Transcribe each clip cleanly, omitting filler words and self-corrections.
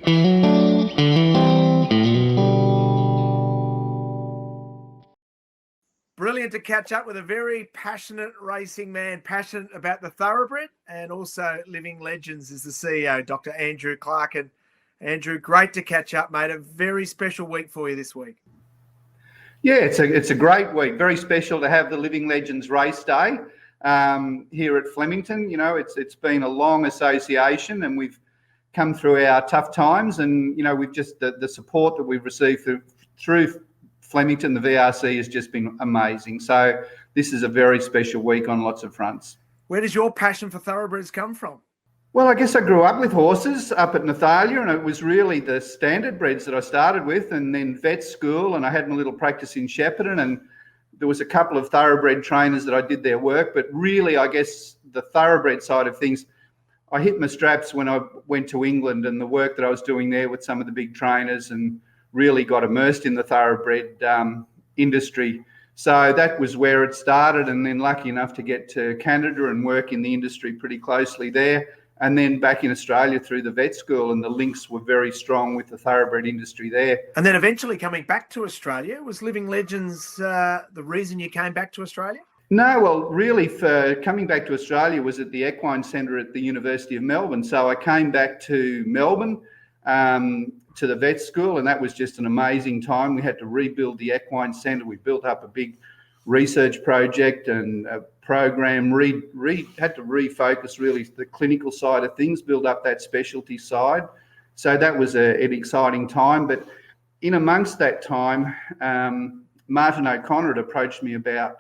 Brilliant to catch up with a very passionate racing man, passionate about the thoroughbred, and also Living Legends is the CEO, Dr. Andrew Clarke. And Andrew, great to catch up, mate. A very special week for you this week. Yeah, it's a great week. Very special to have the Living Legends Raceday here at Flemington. You know, it's been a long association, and we've come through our tough times, and you know, we've just the support that we've received through Flemington, the VRC, has just been amazing. So this is a very special week on lots of fronts. Where does your passion for thoroughbreds come from? Well, I guess I grew up with horses up at Nathalia, and it was really the standard breds that I started with, and then vet school, and I had my little practice in Shepparton, and there was a couple of thoroughbred trainers that I did their work, but really, I guess the thoroughbred side of things, I hit my straps when I went to England, and the work that I was doing there with some of the big trainers, and really got immersed in the thoroughbred industry. So that was where it started, and then lucky enough to get to Canada and work in the industry pretty closely there, and then back in Australia through the vet school, and the links were very strong with the thoroughbred industry there. And then eventually coming back to Australia. Was Living Legends the reason you came back to Australia? No, well, really, for coming back to Australia was at the Equine Centre at the University of Melbourne. So I came back to Melbourne to the vet school, and that was just an amazing time. We had to rebuild the Equine Centre. We built up a big research project and a program, had to refocus really the clinical side of things, build up that specialty side. So that was an exciting time. But in amongst that time, Martin O'Connor had approached me about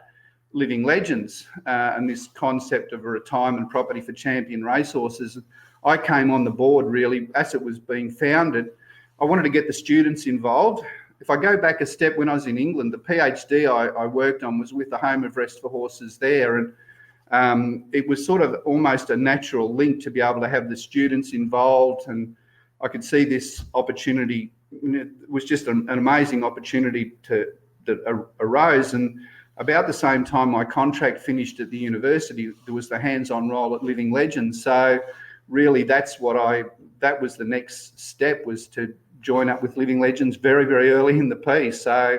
Living Legends and this concept of a retirement property for champion racehorses. I came on the board really as it was being founded. I wanted to get the students involved. If I go back a step, when I was in England, the PhD I worked on was with the Home of Rest for Horses there, and it was sort of almost a natural link to be able to have the students involved, and I could see this opportunity. It was just an amazing opportunity that arose, and about the same time my contract finished at the university, there was the hands-on role at Living Legends. So really that was the next step, was to join up with Living Legends very, very early in the piece. So,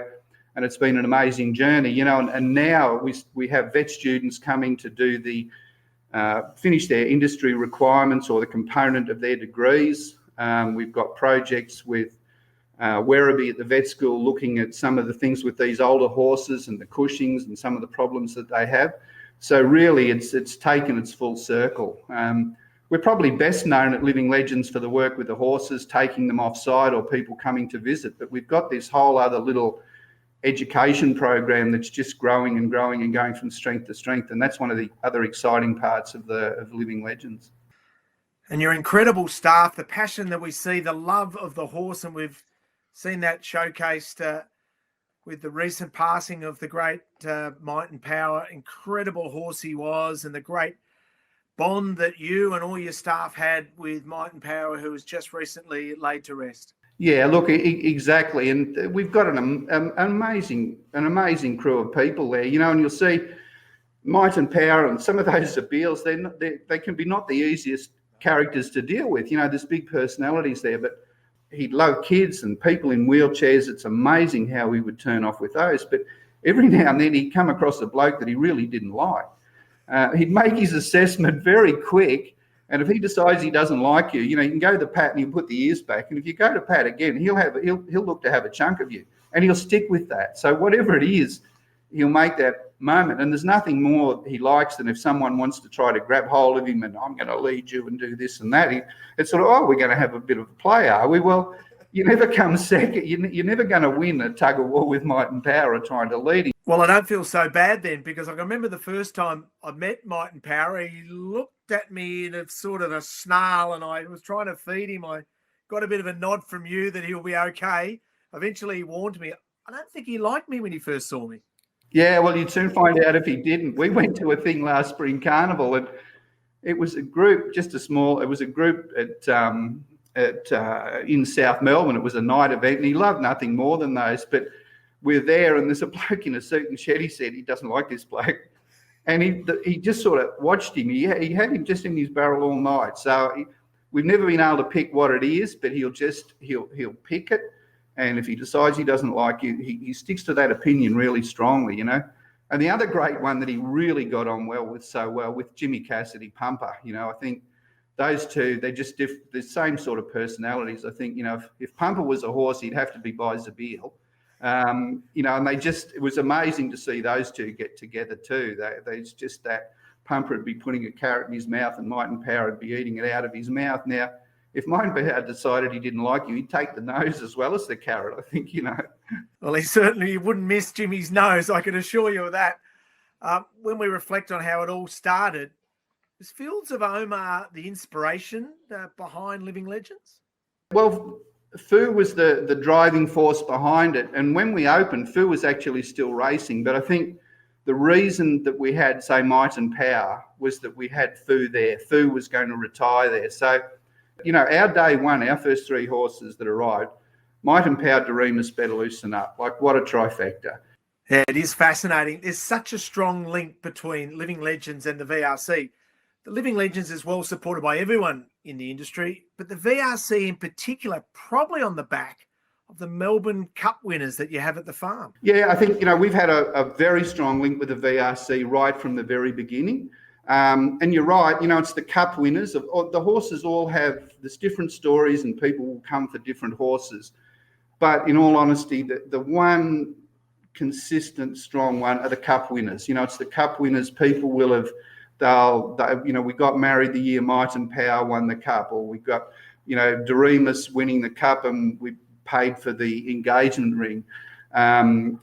and it's been an amazing journey, you know, and now we have vet students coming to do finish their industry requirements or the component of their degrees. We've got projects with Werribee at the vet school looking at some of the things with these older horses and the Cushings and some of the problems that they have. So really it's taken its full circle. We're probably best known at Living Legends for the work with the horses, taking them off-site or people coming to visit. But we've got this whole other little education program that's just growing and growing and going from strength to strength. And that's one of the other exciting parts of Living Legends. And your incredible staff, the passion that we see, the love of the horse, and we've seen that showcased with the recent passing of the great Might and Power. Incredible horse he was, and the great bond that you and all your staff had with Might and Power, who was just recently laid to rest. Yeah, look, exactly. And we've got an amazing crew of people there, you know, and you'll see Might and Power and some of those Abeles, they can be not the easiest characters to deal with. You know, there's big personalities there, but he'd love kids and people in wheelchairs. It's amazing how he would turn off with those. But every now and then he'd come across a bloke that he really didn't like. He'd make his assessment very quick, and if he decides he doesn't like you, you know, you can go to the pat and he'll put the ears back, and if you go to pat again, he'll look to have a chunk of you, and he'll stick with that. So whatever it is, he'll make that moment, and there's nothing more he likes than if someone wants to try to grab hold of him and I'm going to lead you and do this and that. It's sort of, oh, we're going to have a bit of a play, are we? Well, you never come second. You're never going to win a tug of war with Might and Power trying to lead him. Well, I don't feel so bad then, because I can remember the first time I met Might and Power, he looked at me in a sort of a snarl, and I was trying to feed him. I got a bit of a nod from you that he'll be okay. Eventually he warned me. I don't think he liked me when he first saw me. Yeah, well, you'd soon find out if he didn't. We went to a thing last spring carnival, and it was a group, it was a group in South Melbourne. It was a night event, and he loved nothing more than those. But we're there, and there's a bloke in a suit and shed. He said he doesn't like this bloke, and he just sort of watched him. He had him just in his barrel all night. So we've never been able to pick what it is, but he'll pick it. And if he decides he doesn't like you, he sticks to that opinion really strongly, you know. And the other great one that he really got on with Jimmy Cassidy, Pumper. You know, I think those two, they're just the same sort of personalities. I think, you know, if Pumper was a horse, he'd have to be by Zabeel. You know, and it was amazing to see those two get together too. It's just that Pumper would be putting a carrot in his mouth and Might and Power would be eating it out of his mouth. Now, if Might and Power decided he didn't like you, he'd take the nose as well as the carrot, I think, you know. Well, he wouldn't miss Jimmy's nose, I can assure you of that. When we reflect on how it all started, was Fields of Omar the inspiration behind Living Legends? Well, Fu was the driving force behind it. And when we opened, Fu was actually still racing. But I think the reason that we had, say, Might and Power was that we had Fu there. Fu was going to retire there. So, you know, our day one, our first three horses that arrived, Might and Power, Doremus, Better Loosen Up. Like, what a trifecta. Yeah, it is fascinating. There's such a strong link between Living Legends and the VRC. The Living Legends is well supported by everyone in the industry, but the VRC in particular, probably on the back of the Melbourne Cup winners that you have at the farm. Yeah, I think, you know, we've had a very strong link with the VRC right from the very beginning. And you're right, you know, it's the Cup winners. The horses all have, there's different stories and people will come for different horses. But in all honesty, the one consistent, strong one are the Cup winners. You know, it's the Cup winners. People will have, you know, we got married the year Might and Power won the Cup, or we got, you know, Doremus winning the Cup and we paid for the engagement ring.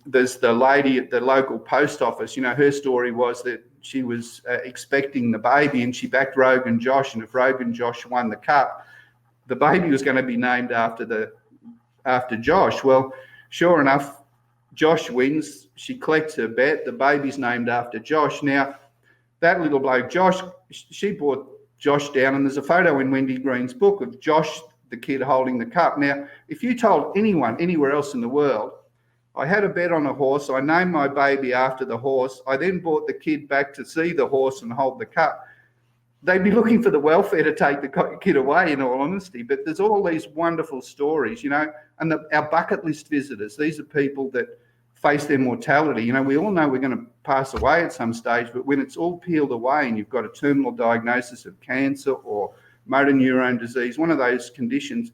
There's the lady at the local post office, you know, her story was that she was expecting the baby and she backed Rogan Josh, and if Rogan Josh won the Cup, the baby was going to be named after Josh. Well, sure enough, Josh wins. She collects her bet. The baby's named after Josh. Now, that little bloke, Josh, she brought Josh down, and there's a photo in Wendy Green's book of Josh, the kid, holding the cup. Now, if you told anyone anywhere else in the world, I had a bet on a horse, I named my baby after the horse, I then brought the kid back to see the horse and hold the cup, they'd be looking for the welfare to take the kid away, in all honesty. But there's all these wonderful stories, you know, and our bucket list visitors, these are people that face their mortality. You know, we all know we're going to pass away at some stage, but when it's all peeled away and you've got a terminal diagnosis of cancer or motor neurone disease, one of those conditions,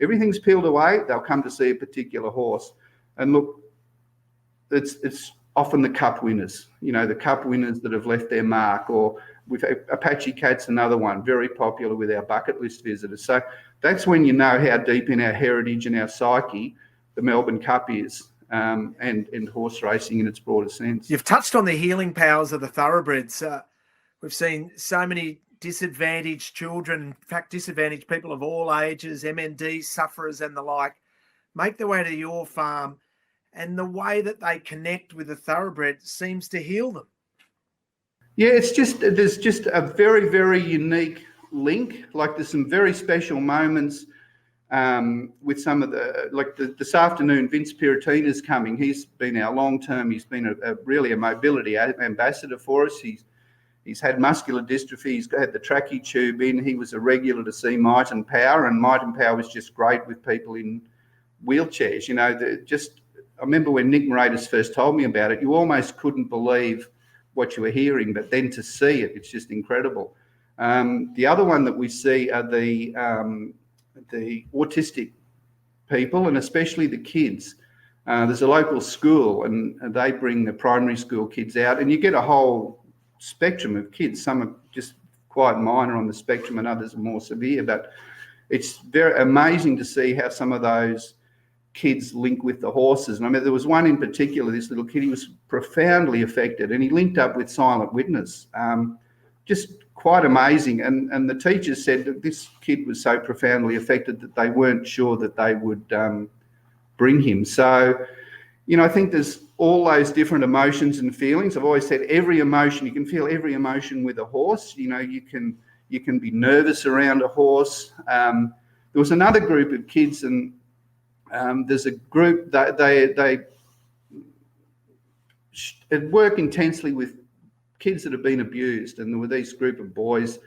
everything's peeled away, they'll come to see a particular horse. And look, it's often the Cup winners, you know, the Cup winners that have left their mark, or with Apache Cat's another one, very popular with our bucket list visitors. So that's when you know how deep in our heritage and our psyche the Melbourne Cup is. And horse racing in its broader sense. You've touched on the healing powers of the thoroughbreds. We've seen so many disadvantaged children, in fact, disadvantaged people of all ages, MND sufferers and the like, make their way to your farm, and the way that they connect with the thoroughbred seems to heal them. Yeah, there's just a very, very unique link. Like, there's some very special moments with some of this afternoon, Vince Piratina's coming. He's been our long-term, he's been really a mobility ambassador for us. He's had muscular dystrophy, he's had the trachea tube in, he was a regular to see Might and Power, and Might and Power was just great with people in wheelchairs. You know, I remember when Nick Moratis first told me about it, you almost couldn't believe what you were hearing, but then to see it, it's just incredible. The other one that we see are the autistic people, and especially the kids. There's a local school and they bring the primary school kids out, and you get a whole spectrum of kids. Some are just quite minor on the spectrum and others are more severe, but it's very amazing to see how some of those kids link with the horses. And I mean, there was one in particular, this little kid, he was profoundly affected and he linked up with Silent Witness. Just quite amazing. And the teachers said that this kid was so profoundly affected that they weren't sure that they would bring him. So, you know, I think there's all those different emotions and feelings. I've always said every emotion, you can feel every emotion with a horse. You know, you can be nervous around a horse. There was another group of kids, and there's a group that they work intensely with kids that have been abused, and there were these group of boys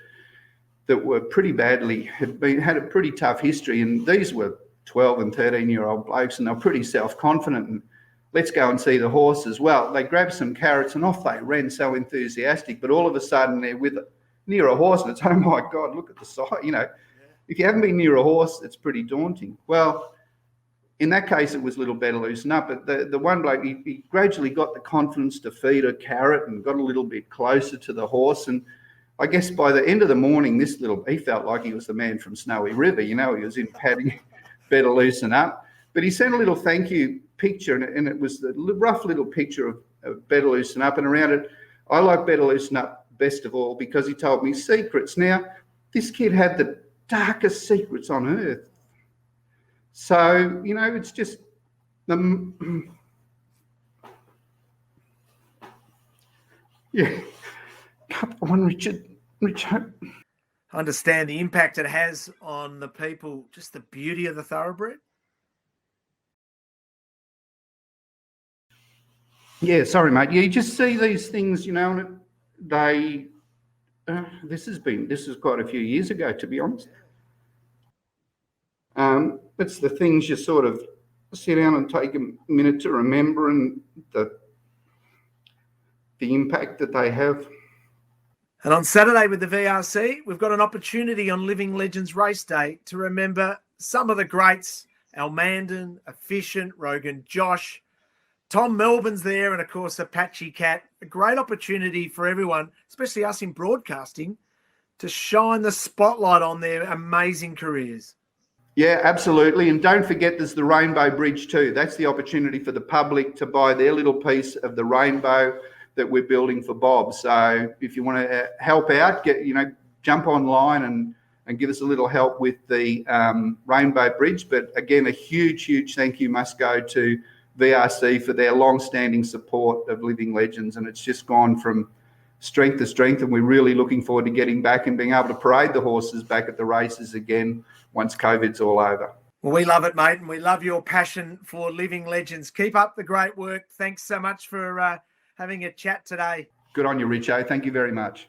that were pretty badly, had a pretty tough history. And these were 12 and 13-year-old blokes, and they're pretty self-confident. And let's go and see the horses. Well, they grabbed some carrots and off they ran, so enthusiastic. But all of a sudden they're near a horse, and it's, oh my God, look at the size. You know, if you haven't been near a horse, it's pretty daunting. Well, in that case, it was a little better loosen up. But the one bloke, he gradually got the confidence to feed a carrot and got a little bit closer to the horse. And I guess by the end of the morning, he felt like he was the man from Snowy River. You know, he was in padding, better loosen up. But he sent a little thank you picture, and it was the rough little picture of better loosen up. And around it, I like better loosen up best of all because he told me secrets. Now, this kid had the darkest secrets on earth. So, you know, it's just yeah. Come on, Richard. Richo. Understand the impact it has on the people, just the beauty of the thoroughbred. Yeah, sorry, mate. You just see these things, you know, and this is quite a few years ago, to be honest. It's the things you sort of sit down and take a minute to remember, and the impact that they have. And on Saturday with the VRC, we've got an opportunity on Living Legends Raceday to remember some of the greats: Al Mandan, Efficient, Rogan, Josh, Tom Melbourne's there, and of course Apache Cat. A great opportunity for everyone, especially us in broadcasting, to shine the spotlight on their amazing careers. Yeah, absolutely. And don't forget there's the Rainbow Bridge too. That's the opportunity for the public to buy their little piece of the rainbow that we're building for Bob. So if you want to help out, jump online and give us a little help with the Rainbow Bridge. But again, a huge, huge thank you must go to VRC for their long-standing support of Living Legends. And it's just gone from strength to strength, and we're really looking forward to getting back and being able to parade the horses back at the races again once COVID's all over. Well, we love it, mate, and we love your passion for Living Legends. Keep up the great work. Thanks so much for having a chat today. Good on you, Richo. Thank you very much.